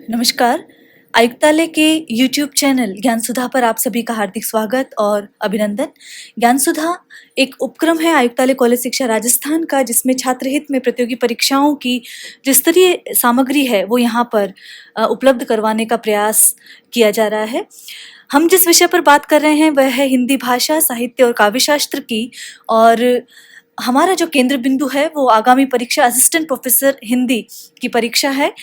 नमस्कार। आयुक्तालय के यूट्यूब चैनल ज्ञान सुधा पर आप सभी का हार्दिक स्वागत और अभिनंदन। ज्ञान सुधा एक उपक्रम है आयुक्तालय कॉलेज शिक्षा राजस्थान का, जिसमें छात्र हित में प्रतियोगी परीक्षाओं की त्रिस्तरीय सामग्री है वो यहाँ पर उपलब्ध करवाने का प्रयास किया जा रहा है। हम जिस विषय पर बात कर रहे हैं वह है हिंदी भाषा, साहित्य और काव्य शास्त्र की, और हमारा जो केंद्र बिंदु है वो आगामी परीक्षा असिस्टेंट प्रोफेसर हिंदी की परीक्षा है।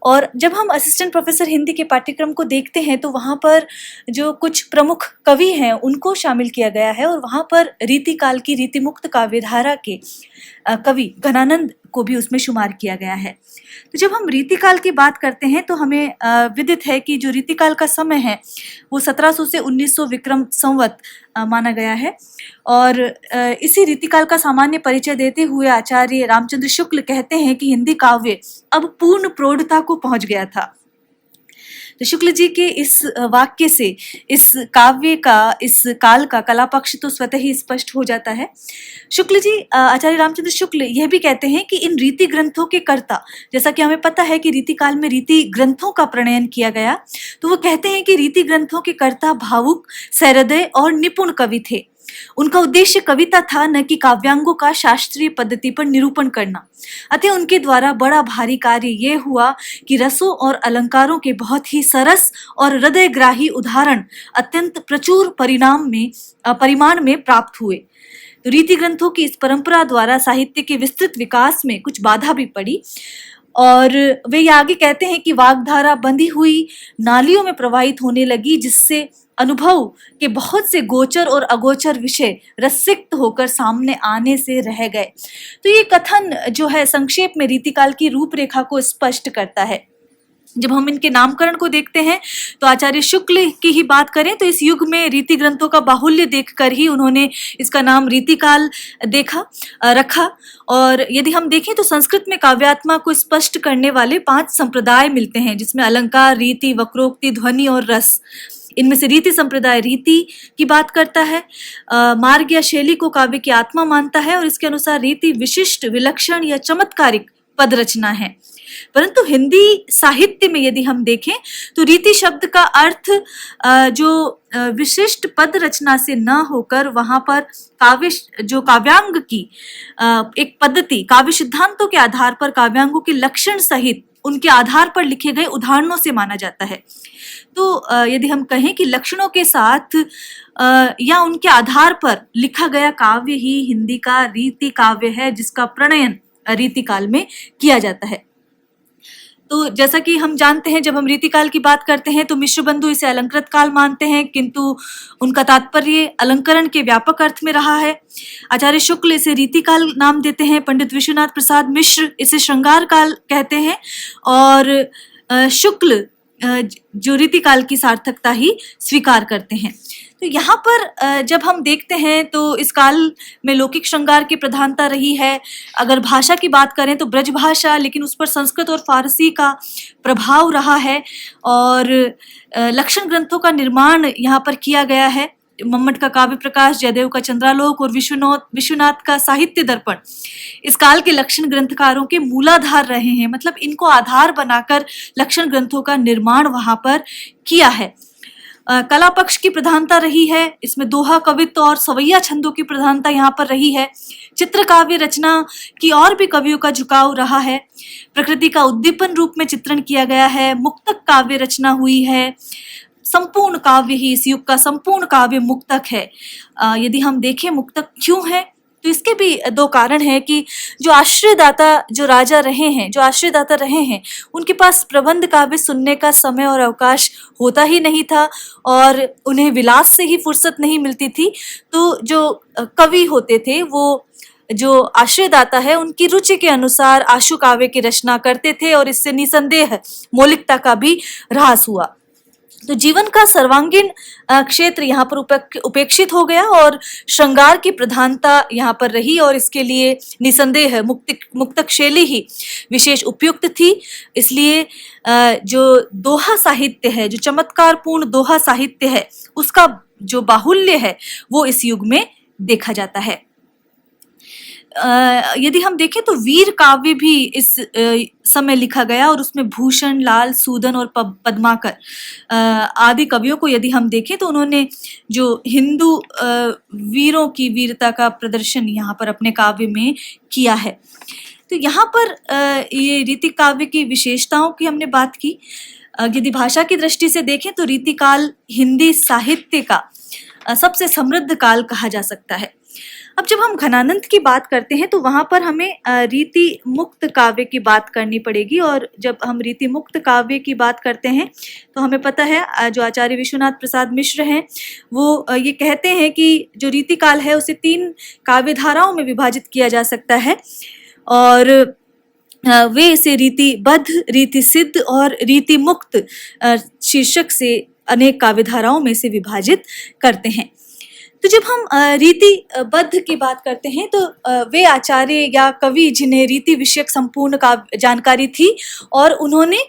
और जब हम असिस्टेंट प्रोफेसर हिंदी के पाठ्यक्रम को देखते हैं तो वहाँ पर जो कुछ प्रमुख कवि हैं उनको शामिल किया गया है, और वहाँ पर रीतिकाल की रीतिमुक्त काव्यधारा के कवि घनानंद को भी उसमें शुमार किया गया है। तो जब हम रीतिकाल की बात करते हैं तो हमें विदित है कि जो रीतिकाल का समय है वो 1700 से 1900 विक्रम संवत माना गया है। और इसी रीतिकाल का सामान्य परिचय देते हुए आचार्य रामचंद्र शुक्ल कहते हैं कि हिंदी काव्य अब पूर्ण प्रौढ़ता को पहुंच गया था। तो शुक्ल जी के इस वाक्य से इस काव्य का, इस काल का कला पक्ष तो स्वतः ही स्पष्ट हो जाता है। शुक्ल जी, आचार्य रामचंद्र शुक्ल यह भी कहते हैं कि इन रीति ग्रंथों के कर्ता, जैसा कि हमें पता है कि रीति काल में रीति ग्रंथों का प्रणयन किया गया, तो वो कहते हैं कि रीति ग्रंथों के कर्ता भावुक, सहृदय और निपुण कवि थे। उनका उद्देश्य कविता था, न कि काव्यांगों का शास्त्रीय पद्धति पर निरूपण करना। अतः उनके द्वारा बड़ा भारी कार्य ये हुआ कि रसों और अलंकारों के बहुत ही सरस और हृदयग्राही उदाहरण अत्यंत प्रचुर परिमाण में प्राप्त हुए। तो रीति ग्रंथों की इस परंपरा द्वारा साहित्य के विस्तृत विकास में कुछ बाधा भी पड़ी, और वे ये आगे कहते हैं कि वाग्धारा बंधी हुई नालियों में प्रवाहित होने लगी, जिससे अनुभव के बहुत से गोचर और अगोचर विषय रसिक्त होकर सामने आने से रह गए। तो ये कथन जो है संक्षेप में रीतिकाल की रूपरेखा को स्पष्ट करता है। जब हम इनके नामकरण को देखते हैं तो आचार्य शुक्ल की ही बात करें तो इस युग में रीति ग्रंथों का बाहुल्य देखकर ही उन्होंने इसका नाम रीतिकाल रखा। और यदि हम देखें तो संस्कृत में काव्यात्मा को स्पष्ट करने वाले 5 संप्रदाय मिलते हैं, जिसमें अलंकार, रीति, वक्रोक्ति, ध्वनि और रस। इनमें से रीति संप्रदाय रीति की बात करता है, मार्ग या शैली को काव्य की आत्मा मानता है, और इसके अनुसार रीति विशिष्ट, विलक्षण या चमत्कारिक पद रचना है। परंतु हिंदी साहित्य में यदि हम देखें तो रीति शब्द का अर्थ जो विशिष्ट पद रचना से न होकर वहां पर काव्यांग की एक पद्धति, काव्य सिद्धांतों के आधार पर काव्यांगों के लक्षण सहित उनके आधार पर लिखे गए उदाहरणों से माना जाता है। तो यदि हम कहें कि लक्षणों के साथ या उनके आधार पर लिखा गया काव्य ही हिंदी का रीति काव्य है, जिसका प्रणयन रीतिकाल में किया जाता है। तो जैसा कि हम जानते हैं, जब हम रीतिकाल की बात करते हैं तो मिश्र बंधु इसे अलंकृत काल मानते हैं, किंतु उनका तात्पर्य अलंकरण के व्यापक अर्थ में रहा है। आचार्य शुक्ल इसे रीतिकाल नाम देते हैं, पंडित विश्वनाथ प्रसाद मिश्र इसे श्रृंगार काल कहते हैं, और शुक्ल जो रीतिकाल की सार्थकता ही स्वीकार करते हैं। तो यहाँ पर जब हम देखते हैं तो इस काल में लौकिक श्रृंगार की प्रधानता रही है। अगर भाषा की बात करें तो ब्रज भाषा, लेकिन उस पर संस्कृत और फारसी का प्रभाव रहा है, और लक्षण ग्रंथों का निर्माण यहाँ पर किया गया है। मम्मट का काव्य प्रकाश, जयदेव का चंद्रालोक और विश्वनाथ का साहित्य दर्पण इस काल के लक्षण ग्रंथकारों के मूलाधार रहे हैं। मतलब इनको आधार बनाकर लक्षण ग्रंथों का निर्माण वहां पर किया है। कला पक्ष की प्रधानता रही है, इसमें दोहा, कवित्व और सवैया छंदों की प्रधानता यहाँ पर रही है। चित्र काव्य रचना की और भी कवियों का झुकाव रहा है। प्रकृति का उद्दीपन रूप में चित्रण किया गया है। मुक्तक काव्य रचना हुई है। संपूर्ण काव्य ही इस युग का संपूर्ण काव्य मुक्तक है। यदि हम देखें मुक्तक क्यों है, तो इसके भी 2 कारण है कि जो आश्रयदाता जो राजा रहे हैं, जो आश्रयदाता रहे हैं, उनके पास प्रबंध काव्य सुनने का समय और अवकाश होता ही नहीं था, और उन्हें विलास से ही फुर्सत नहीं मिलती थी। तो जो कवि होते थे, वो जो आश्रयदाता है उनकी रुचि के अनुसार आशु काव्य की रचना करते थे, और इससे निसंदेह मौलिकता का भी ह्रास हुआ। तो जीवन का सर्वांगीण क्षेत्र यहाँ पर उपेक्षित हो गया, और श्रृंगार की प्रधानता यहाँ पर रही, और इसके लिए निसंदेह मुक्तक शैली ही विशेष उपयुक्त थी। इसलिए जो दोहा साहित्य है, जो चमत्कारपूर्ण दोहा साहित्य है, उसका जो बाहुल्य है वो इस युग में देखा जाता है। यदि हम देखें तो वीर काव्य भी इस समय लिखा गया और उसमें भूषण, लाल, सूदन और पद्माकर आदि कवियों को यदि हम देखें तो उन्होंने जो हिंदू वीरों की वीरता का प्रदर्शन यहाँ पर अपने काव्य में किया है। तो यहाँ पर ये रीति काव्य की विशेषताओं की हमने बात की। यदि भाषा की दृष्टि से देखें तो रीतिकाल हिंदी साहित्य का सबसे समृद्ध काल कहा जा सकता है। अब जब हम घनानंद की बात करते हैं तो वहां पर हमें रीति मुक्त काव्य की बात करनी पड़ेगी, और जब हम रीति मुक्त काव्य की बात करते हैं तो हमें पता है जो आचार्य विश्वनाथ प्रसाद मिश्र हैं वो ये कहते हैं कि जो रीतिकाल है उसे 3 काव्य धाराओं में विभाजित किया जा सकता है, और वे इसे रीतिबद्ध, रीति सिद्ध और रीति मुक्त शीर्षक से अनेक काव्य धाराओं में से विभाजित करते हैं। तो जब हम रीतिबद्ध की बात करते हैं तो वे आचार्य या कवि जिन्हें रीति विषयक संपूर्ण जानकारी थी और उन्होंने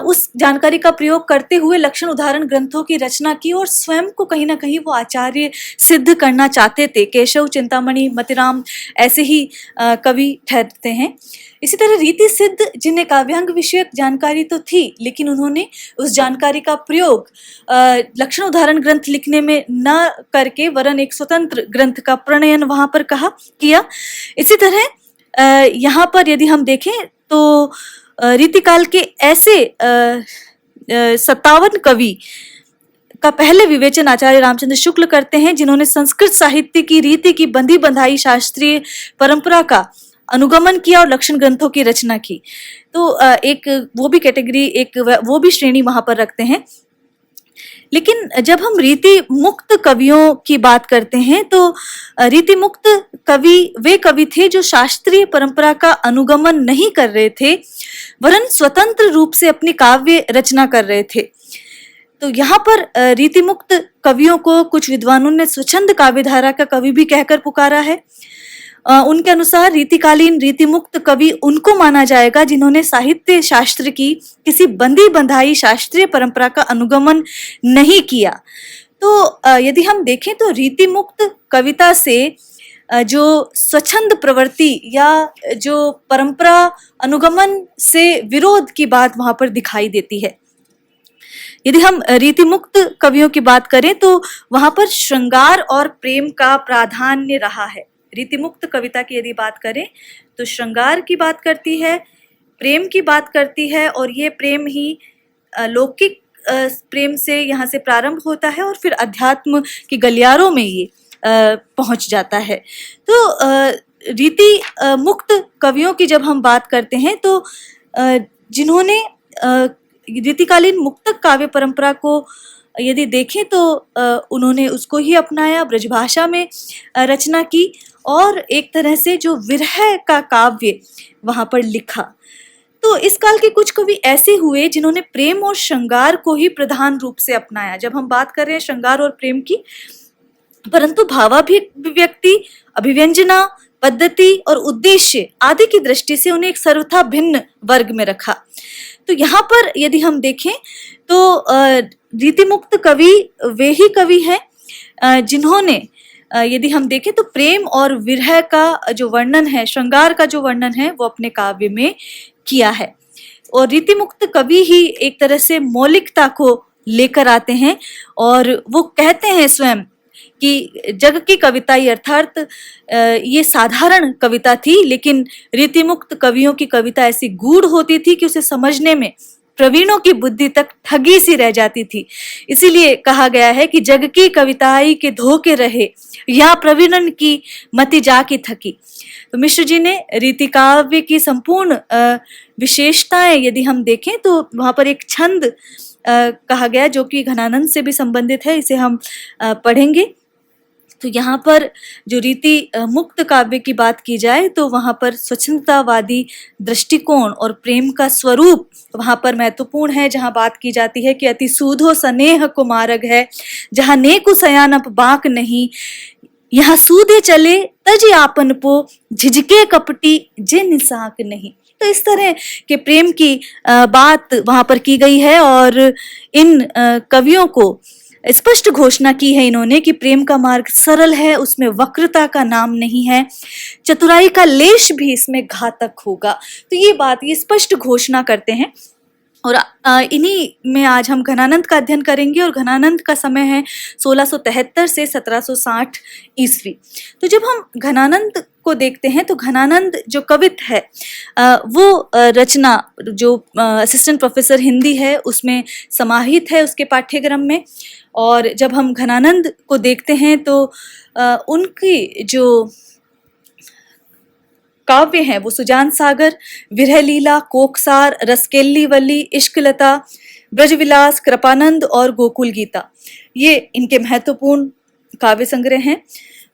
उस जानकारी का प्रयोग करते हुए लक्षण उदाहरण ग्रंथों की रचना की और स्वयं को कहीं ना कहीं वो आचार्य सिद्ध करना चाहते थे। केशव, चिंतामणि, मतिराम ऐसे ही कवि ठहरते हैं। इसी तरह रीति सिद्ध जिन्हें काव्यांग विषयक जानकारी तो थी, लेकिन उन्होंने उस जानकारी का प्रयोग लक्षण उदाहरण ग्रंथ लिखने में न करके वरन एक स्वतंत्र ग्रंथ का प्रणयन वहां पर किया। इसी तरह यहाँ पर यदि हम देखें तो रीतिकाल के ऐसे 57 कवि का पहले विवेचन आचार्य रामचंद्र शुक्ल करते हैं, जिन्होंने संस्कृत साहित्य की रीति की बंधी बंधाई शास्त्रीय परंपरा का अनुगमन किया और लक्षण ग्रंथों की रचना की। तो एक वो भी कैटेगरी, एक वो भी श्रेणी वहां पर रखते हैं। लेकिन जब हम रीति मुक्त कवियों की बात करते हैं तो रीति मुक्त कवि वे कवि थे जो शास्त्रीय परंपरा का अनुगमन नहीं कर रहे थे, वरन स्वतंत्र रूप से अपनी काव्य रचना कर रहे थे। तो यहाँ पर रीति मुक्त कवियों को कुछ विद्वानों ने स्वच्छंद काव्यधारा का कवि भी कहकर पुकारा है। उनके अनुसार रीतिकालीन रीति मुक्त कवि उनको माना जाएगा जिन्होंने साहित्य शास्त्र की किसी बंधी बंधाई शास्त्रीय परंपरा का अनुगमन नहीं किया। तो यदि हम देखें तो रीति मुक्त कविता से जो स्वच्छंद प्रवृत्ति या जो परंपरा अनुगमन से विरोध की बात वहां पर दिखाई देती है। यदि हम रीति मुक्त कवियों की बात करें तो वहां पर श्रृंगार और प्रेम का प्राधान्य रहा है। रीति मुक्त कविता की यदि बात करें तो श्रृंगार की बात करती है, प्रेम की बात करती है, और ये प्रेम ही लौकिक प्रेम से यहाँ से प्रारंभ होता है और फिर अध्यात्म की गलियारों में ये पहुंच जाता है। तो रीति मुक्त कवियों की जब हम बात करते हैं तो जिन्होंने रीतिकालीन मुक्तक काव्य परंपरा को यदि देखें तो उन्होंने उसको ही अपनाया, ब्रजभाषा में रचना की और एक तरह से जो विरह का काव्य वहां पर लिखा। तो इस काल के कुछ कवि ऐसे हुए जिन्होंने प्रेम और श्रृंगार को ही प्रधान रूप से अपनाया। जब हम बात कर रहे हैं श्रृंगार और प्रेम की, परंतु भावाभिव्यक्ति, अभिव्यंजना, पद्धति और उद्देश्य आदि की दृष्टि से उन्हें एक सर्वथा भिन्न वर्ग में रखा। तो यहाँ पर यदि हम देखें तो रीति मुक्त कवि वे ही कवि हैं जिन्होंने यदि हम देखें तो प्रेम और विरह का जो वर्णन है, श्रृंगार का जो वर्णन है, वो अपने काव्य में किया है। और रीति मुक्त कवि ही एक तरह से मौलिकता को लेकर आते हैं और वो कहते हैं स्वयं कि जग की कविता ही अर्थात ये साधारण कविता थी, लेकिन रीति मुक्त कवियों की कविता ऐसी गूढ़ होती थी कि उसे समझने में प्रवीणों की बुद्धि तक ठगी सी रह जाती थी। इसीलिए कहा गया है कि जग की कविताई के धोखे रहे, या प्रवीणन की मति जाकी थकी। तो मिश्र जी ने रीति काव्य की संपूर्ण विशेषताएं यदि हम देखें तो वहां पर एक छंद कहा गया जो कि घनानंद से भी संबंधित है, इसे हम पढ़ेंगे। तो यहाँ पर जो रीति मुक्त काव्य की बात की जाए तो वहां पर स्वच्छंदतावादी दृष्टिकोण और प्रेम का स्वरूप वहां पर महत्वपूर्ण है, जहां बात की जाती है कि अति सूधो स्नेह को मार्ग है, जहां नेकु सयानप बाक नहीं, यहाँ सूदे चले तज आपन पो, झिझके कपटी जे निसाक नहीं। तो इस तरह के प्रेम की बात वहां पर की गई है और इन कवियों को स्पष्ट घोषणा की है इन्होंने कि प्रेम का मार्ग सरल है, उसमें वक्रता का नाम नहीं है, चतुराई का लेश भी इसमें घातक होगा। तो ये बात ये स्पष्ट घोषणा करते हैं। और इन्हीं में आज हम घनानंद का अध्ययन करेंगे और घनानंद का समय है 1673 से 1760 ईस्वी। तो जब हम घनानंद को देखते हैं तो घनानंद जो कवित है वो रचना जो असिस्टेंट प्रोफेसर हिंदी है उसमें समाहित है उसके पाठ्यक्रम में। और जब हम घनानंद को देखते हैं तो उनकी जो काव्य हैं वो सुजान सागर, विरह लीला, कोकसार, रसकेली वल्ली, इश्कलता, ब्रजविलास, कृपानंद और गोकुल गीता, ये इनके महत्वपूर्ण काव्य संग्रह हैं।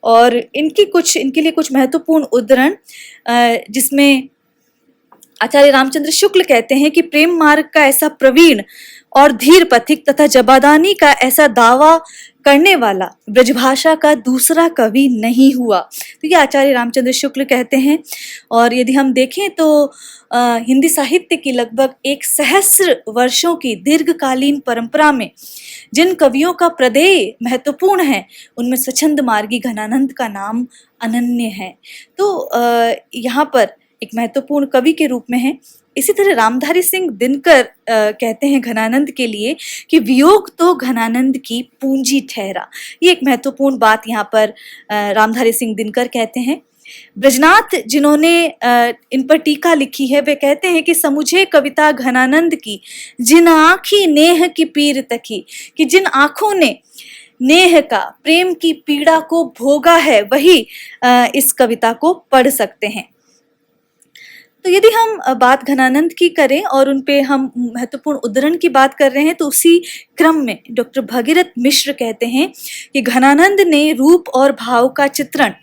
और इनके लिए कुछ महत्वपूर्ण उद्धरण जिसमें आचार्य रामचंद्र शुक्ल कहते हैं कि प्रेम मार्ग का ऐसा प्रवीण और धीर पथिक तथा जबादानी का ऐसा दावा करने वाला ब्रजभाषा का दूसरा कवि नहीं हुआ। तो ये आचार्य रामचंद्र शुक्ल कहते हैं। और यदि हम देखें तो हिंदी साहित्य की लगभग 1 सहस्र वर्षों की दीर्घकालीन परंपरा में जिन कवियों का प्रदेय महत्वपूर्ण है उनमें स्वच्छंद मार्गी घनानंद का नाम अनन्य है। तो यहाँ पर एक महत्वपूर्ण कवि के रूप में है। इसी तरह रामधारी सिंह दिनकर कहते हैं घनानंद के लिए कि वियोग तो घनानंद की पूंजी ठहरा। ये एक महत्वपूर्ण बात यहाँ पर रामधारी सिंह दिनकर कहते हैं। ब्रजनाथ जिन्होंने इन पर टीका लिखी है वे कहते हैं कि समुझे कविता घनानंद की जिन आँखी नेह की पीर तकी, कि जिन आँखों ने नेह का प्रेम की पीड़ा को भोगा है वही इस कविता को पढ़ सकते हैं। तो यदि हम बात घनानंद की करें और उन पे हम महत्वपूर्ण उद्धरण की बात कर रहे हैं तो उसी क्रम में डॉक्टर भगीरथ मिश्र कहते हैं कि घनानंद ने रूप और भाव का चित्रण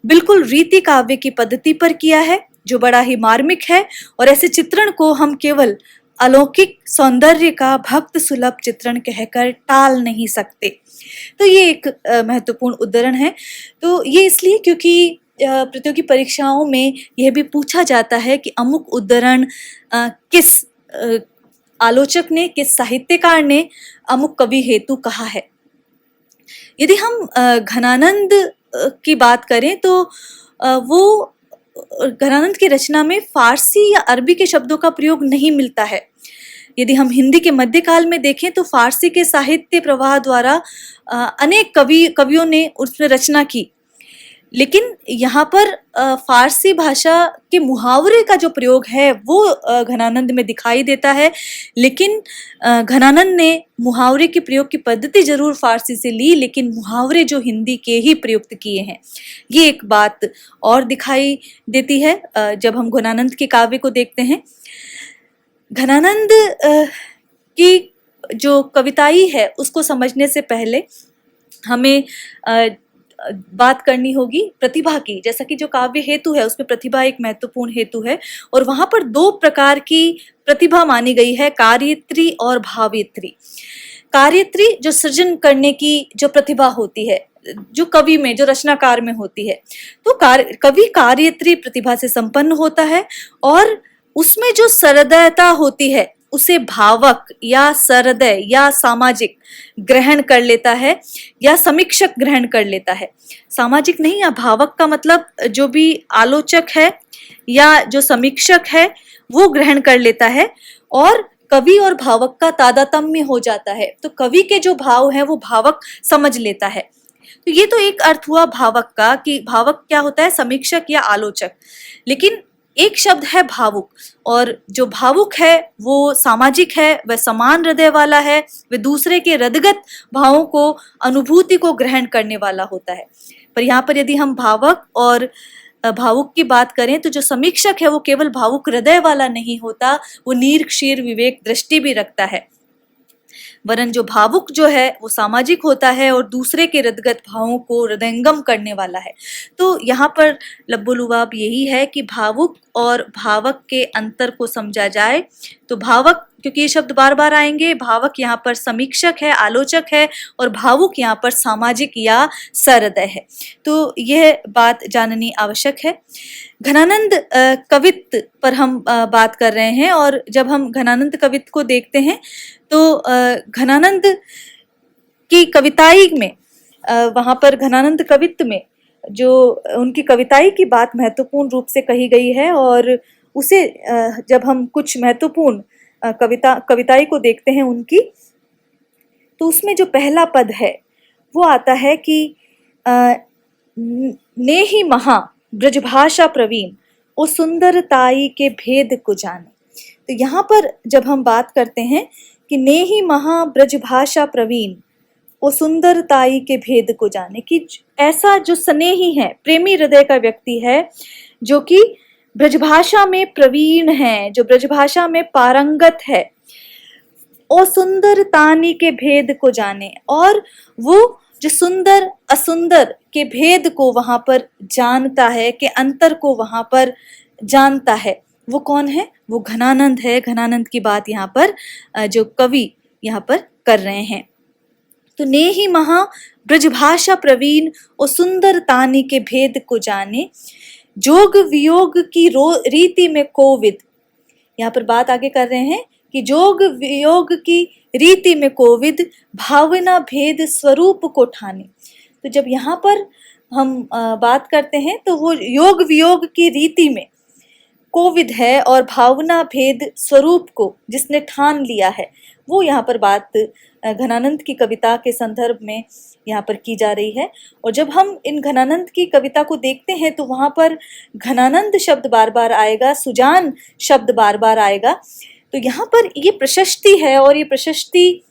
बिल्कुल रीति काव्य की पद्धति पर किया है जो बड़ा ही मार्मिक है, और ऐसे चित्रण को हम केवल अलौकिक सौंदर्य का भक्त सुलभ चित्रण कहकर टाल नहीं सकते। तो ये एक महत्वपूर्ण उद्धरण है। तो ये इसलिए क्योंकि प्रतियोगी परीक्षाओं में यह भी पूछा जाता है कि अमुक उद्धरण किस आलोचक ने, किस साहित्यकार ने अमुक कवि हेतु कहा है। यदि हम घनानंद की बात करें तो वो घनानंद की रचना में फारसी या अरबी के शब्दों का प्रयोग नहीं मिलता है। यदि हम हिंदी के मध्यकाल में देखें तो फारसी के साहित्य प्रवाह द्वारा अनेक कवियों ने उसमें रचना की, लेकिन यहाँ पर फारसी भाषा के मुहावरे का जो प्रयोग है वो घनानंद में दिखाई देता है। लेकिन घनानंद ने मुहावरे के प्रयोग की पद्धति जरूर फारसी से ली, लेकिन मुहावरे जो हिंदी के ही प्रयुक्त किए हैं। ये एक बात और दिखाई देती है जब हम घनानंद के काव्य को देखते हैं। घनानंद की जो कविताई है उसको समझने से पहले हमें बात करनी होगी प्रतिभा की। जैसा कि जो काव्य हेतु है उसमें प्रतिभा एक महत्वपूर्ण हेतु है और वहां पर 2 प्रकार की प्रतिभा मानी गई है, कार्यत्री और भावेत्री। कार्यत्री जो सृजन करने की जो प्रतिभा होती है, जो कवि में, जो रचनाकार में होती है, तो कवि कार्यत्री प्रतिभा से संपन्न होता है और उसमें जो सहृदयता होती है उसे भावक या सहृदय या सामाजिक ग्रहण कर लेता है या समीक्षक ग्रहण कर लेता है। सामाजिक नहीं, या भावक का मतलब जो भी आलोचक है या जो समीक्षक है वो ग्रहण कर लेता है और कवि और भावक का तादात्म्य हो जाता है। तो कवि के जो भाव है वो भावक समझ लेता है। तो ये तो एक अर्थ हुआ भावक का, कि भावक क्या होता है, समीक्षक या आलोचक। लेकिन एक शब्द है भावुक, और जो भावुक है वो सामाजिक है, वह समान हृदय वाला है, वह दूसरे के हृदयगत भावों को, अनुभूति को ग्रहण करने वाला होता है। पर यहाँ पर यदि हम भावक और भावुक की बात करें तो जो समीक्षक है वो केवल भावुक हृदय वाला नहीं होता, वो नीर क्षीर विवेक दृष्टि भी रखता है। वरन जो भावुक जो है वो सामाजिक होता है और दूसरे के हृदयगत भावों को हृदयंगम करने वाला है। तो यहाँ पर लब्बुलुबाब यही है कि भावुक और भावक के अंतर को समझा जाए। तो भावक, क्योंकि ये शब्द बार बार आएंगे, भावक यहाँ पर समीक्षक है, आलोचक है, और भावुक यहाँ पर सामाजिक या सहृदय है। तो यह बात जाननी आवश्यक है। घनानंद कवित्त पर हम बात कर रहे हैं, और जब हम घनानंद कवित्त को देखते हैं तो घनानंद की कविताई में वहां पर घनानंद कवित्त में जो उनकी कविताई की बात महत्वपूर्ण रूप से कही गई है, और उसे जब हम कुछ महत्वपूर्ण कविताई को देखते हैं उनकी, तो उसमें जो पहला पद है वो आता है कि ने ही महा ब्रजभाषा प्रवीण ओ सुंदरताई के भेद को जाने। तो यहाँ पर जब हम बात करते हैं कि ने ही महा ब्रजभाषा प्रवीण ओ सुंदरताई के भेद को जाने, कि ऐसा जो स्नेही है, प्रेमी हृदय का व्यक्ति है, जो कि ब्रजभाषा में प्रवीण है, जो ब्रजभाषा में पारंगत है, ओ सुंदरतानी के भेद को जाने, और वो जो सुंदर असुंदर के भेद को वहां पर जानता है, के अंतर को वहां पर जानता है, वो कौन है? वो घनानंद है। घनानंद की बात यहाँ पर जो कवि यहाँ पर कर रहे हैं। तो ने ही महा ब्रजभाषा प्रवीण और सुंदरतानी के भेद को जाने, जोग वियोग की रीति में कोविद। यहाँ पर बात आगे कर रहे हैं कि जोग वियोग की रीति में कोविद, भावना भेद स्वरूप को ठाने। तो जब यहाँ पर हम बात करते हैं तो वो योग वियोग की रीति में कोविद है, और भावना भेद स्वरूप को जिसने ठान लिया है, वो यहाँ पर बात घनानंद की कविता के संदर्भ में यहाँ पर की जा रही है। और जब हम इन घनानंद की कविता को देखते हैं तो वहाँ पर घनानंद शब्द बार बार आएगा, सुजान शब्द बार बार आएगा। तो यहाँ पर ये प्रशस्ति है, और ये प्रशस्ति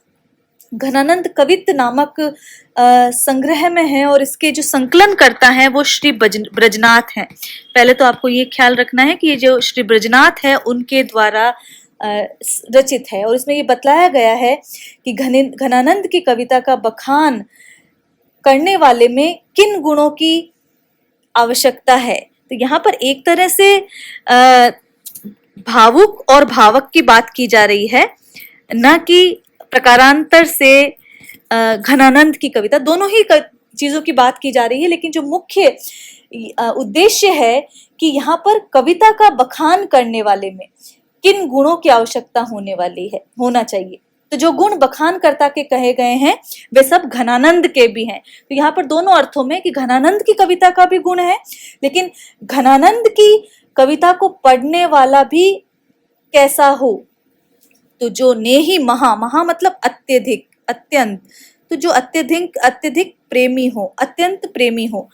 घनानंद कवित्त नामक संग्रह में है, और इसके जो संकलन करता है वो श्री ब्रजनाथ हैं। पहले तो आपको ये ख्याल रखना है कि ये जो श्री ब्रजनाथ है उनके द्वारा रचित है, और इसमें ये बतलाया गया है कि घनानंद की कविता का बखान करने वाले में किन गुणों की आवश्यकता है। तो यहाँ पर एक तरह से भावुक और भावक की बात की जा रही है, न कि प्रकारांतर से घनानंद की कविता, दोनों ही चीजों की बात की जा रही है। लेकिन जो मुख्य उद्देश्य है कि यहाँ पर कविता का बखान करने वाले में किन गुणों की आवश्यकता होना चाहिए। तो जो गुण बखानकर्ता के कहे गए हैं वे सब घनानंद के भी हैं। तो यहाँ पर दोनों अर्थों में कि घनानंद की कविता का भी गुण है, लेकिन घनानंद की कविता को पढ़ने वाला भी कैसा हो। तो जो ने ही महा, महा मतलब अत्यधिक, अत्यंत, तो जो अत्यधिक प्रेमी हो, अत्यंत प्रेमी हो,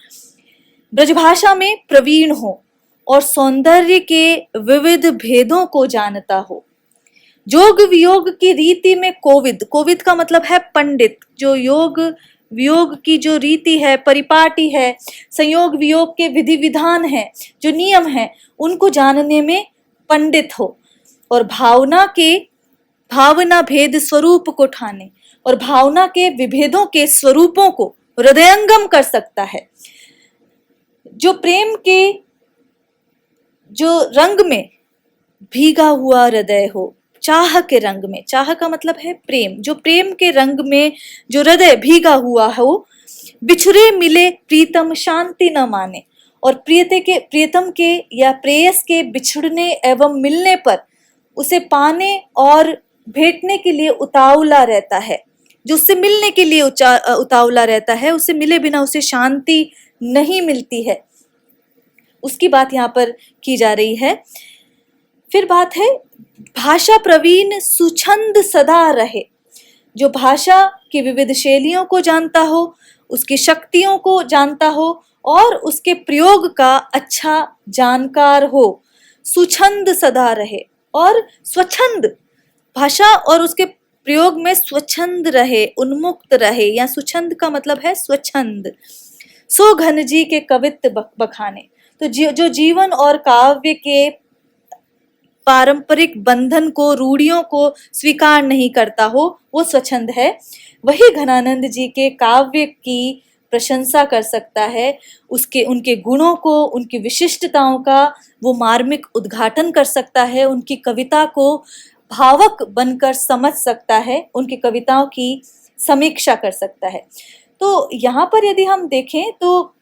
ब्रजभाषा में प्रवीण हो, और सौंदर्य के विविध भेदों को जानता हो, जोग वियोग की रीति में कोविद, कोविद का मतलब है पंडित, जो योग वियोग की जो रीति है, परिपाटी है, संयोग वियोग के विधि विधान है, जो नियम है, उनको जानने में पंडित हो, और भावना भेद स्वरूप को ठाने, और भावना के विभेदों के स्वरूपों को हृदयंगम कर सकता है। जो प्रेम के जो रंग में भीगा हुआ हृदय हो, चाह के रंग में, चाह का मतलब है प्रेम, जो प्रेम के रंग में जो हृदय भीगा हुआ हो, बिछुरे मिले प्रीतम शांति न माने, और प्रियतम के या प्रेयस के बिछड़ने एवं मिलने पर उसे पाने और भेंटने के लिए उतावला रहता है। जो उससे मिलने के लिए उतावला रहता है, उससे मिले बिना उसे शांति नहीं मिलती है, उसकी बात यहाँ पर की जा रही है। फिर बात है भाषा प्रवीण सुछंद सदा रहे, जो भाषा की विविध शैलियों को जानता हो, उसकी शक्तियों को जानता हो, और उसके प्रयोग का अच्छा जानकार हो, सुछंद सदा रहे, और स्वच्छंद भाषा और उसके प्रयोग में स्वच्छंद रहे, उन्मुक्त रहे, या सुछंद का मतलब है स्वच्छंद। सो घन जी के कवित्त बखाने, तो जो जीवन और काव्य के पारंपरिक बंधन को, रूढ़ियों को स्वीकार नहीं करता हो, वो स्वच्छंद है। वही घनानंद जी के काव्य की प्रशंसा कर सकता है, उनके गुणों को, उनकी विशिष्टताओं का वो मार्मिक उद्घाटन कर सकता है, उनकी कविता को भावक बनकर समझ सकता है, उनकी कविताओं की समीक्षा कर सकता है। तो यहाँ पर यदि हम देखें तो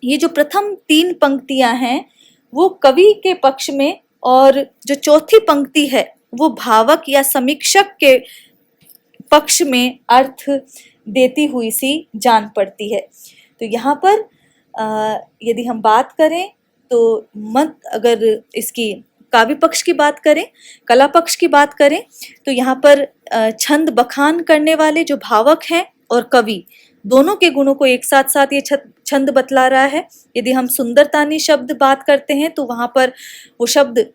ये जो प्रथम 3 पंक्तियां हैं वो कवि के पक्ष में, और जो चौथी पंक्ति है वो भावक या समीक्षक के पक्ष में अर्थ देती हुई सी जान पड़ती है। तो यहाँ पर यदि हम बात करें तो मत अगर इसकी काव्य पक्ष की बात करें, कला पक्ष की बात करें, तो यहाँ पर छंद बखान करने वाले जो भावक हैं और कवि, दोनों के गुणों को एक साथ साथ ये छंद बतला रहा है। यदि हम सुंदरतानी शब्द बात करते हैं तो वहाँ पर वो शब्द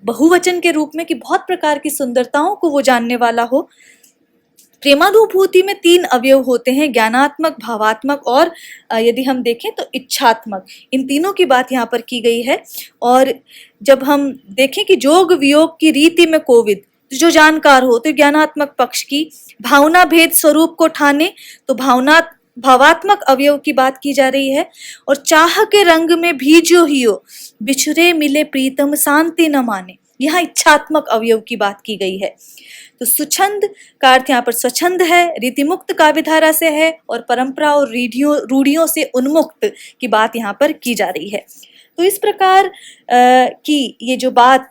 बहुवचन के रूप में कि बहुत प्रकार की सुंदरताओं को वो जानने वाला हो। प्रेमानुभूति में 3 अवयव होते हैं, ज्ञानात्मक, भावात्मक और यदि हम देखें तो इच्छात्मक। इन तीनों की बात यहाँ पर की गई है। और जब हम देखें कि जोग वियोग की रीति में कोविद, जो जानकार हो तो ज्ञानात्मक पक्ष की, भावना भेद स्वरूप को ठाने तो भावात्मक अवयव की बात की जा रही है। और चाह के रंग में भीजो हियो, बिछुरे मिले प्रीतम शांति न माने, यहाँ इच्छात्मक अवयव की बात की गई है। तो सुछंद का अर्थ यहाँ पर स्वच्छंद है, रीतिमुक्त काव्यधारा से है और परंपरा और रूढ़ियों से उन्मुक्त की बात यहाँ पर की जा रही है। तो इस प्रकार की ये जो बात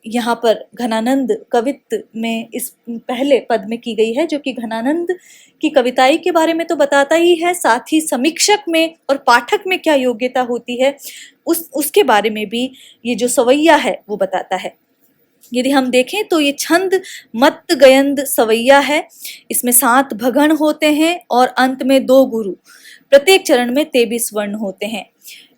यहाँ पर घनानंद कवित्व में इस पहले पद में की गई है, जो कि घनानंद की कविताई के बारे में तो बताता ही है, साथ ही समीक्षक में और पाठक में क्या योग्यता होती है उसके बारे में भी ये जो सवैया है वो बताता है। यदि हम देखें तो ये छंद मत्त गयंद सवैया है। इसमें 7 भगण होते हैं और अंत में 2 गुरु, प्रत्येक चरण में 23 वर्ण होते हैं।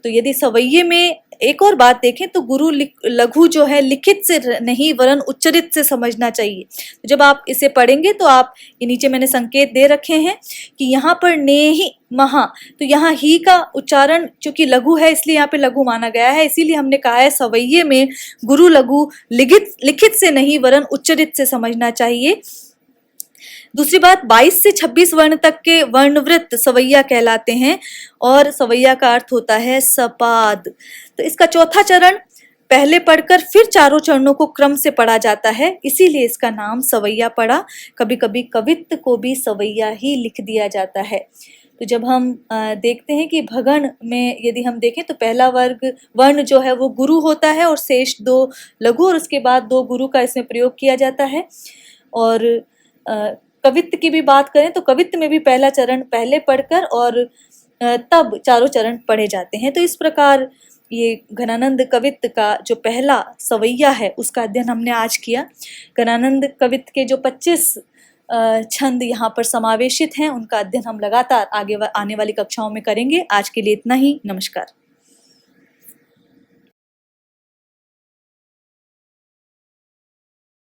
तो यदि सवैये में एक और बात देखें तो गुरु लघु जो है लिखित से नहीं वरन उच्चरित से समझना चाहिए। तो जब आप इसे पढ़ेंगे तो आप ये नीचे मैंने संकेत दे रखे हैं कि यहाँ पर नेहि महा, तो यहाँ ही का उच्चारण चूंकि लघु है इसलिए यहाँ पे लघु माना गया है, इसीलिए हमने कहा है सवैये में गुरु लघु लिखित से नहीं वरन उच्चरित से समझना चाहिए। दूसरी बात, 22 से 26 वर्ण तक के वर्णवृत्त सवैया कहलाते हैं और सवैया का अर्थ होता है सपाद। तो इसका चौथा चरण पहले पढ़कर फिर चारों चरणों को क्रम से पढ़ा जाता है, इसीलिए इसका नाम सवैया पड़ा। कभी कभी कवित्त को भी सवैया ही लिख दिया जाता है। तो जब हम देखते हैं कि भगण में यदि हम देखें तो पहला वर्ण जो है वो गुरु होता है और शेष 2 लघु और उसके बाद 2 गुरु का इसमें प्रयोग किया जाता है। और कवित्त की भी बात करें तो कवित्त में भी पहला चरण पहले पढ़कर और तब चारों चरण पढ़े जाते हैं। तो इस प्रकार ये घनानंद कवित्त का जो पहला सवैया है उसका अध्ययन हमने आज किया। घनानंद कवित्त के जो 25 छंद यहाँ पर समावेशित हैं उनका अध्ययन हम लगातार आगे आने वाली कक्षाओं में करेंगे। आज के लिए इतना ही। नमस्कार।